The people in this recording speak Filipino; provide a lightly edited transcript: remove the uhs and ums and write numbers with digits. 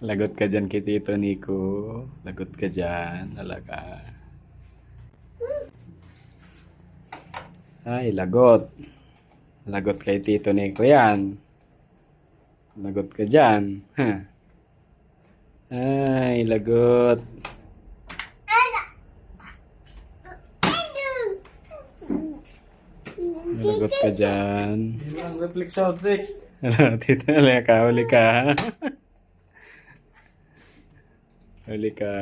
Lagot ka dyan kay Tito Nico. Lagot ka dyan. Alaga. Ay, lagot. Lagot kay Tito Nico yan. Lagot ka dyan. Ha? Ay, lagot. Lagot ka dyan. Bilang reflex out, Rick. Tito, huli ka. Huli ka.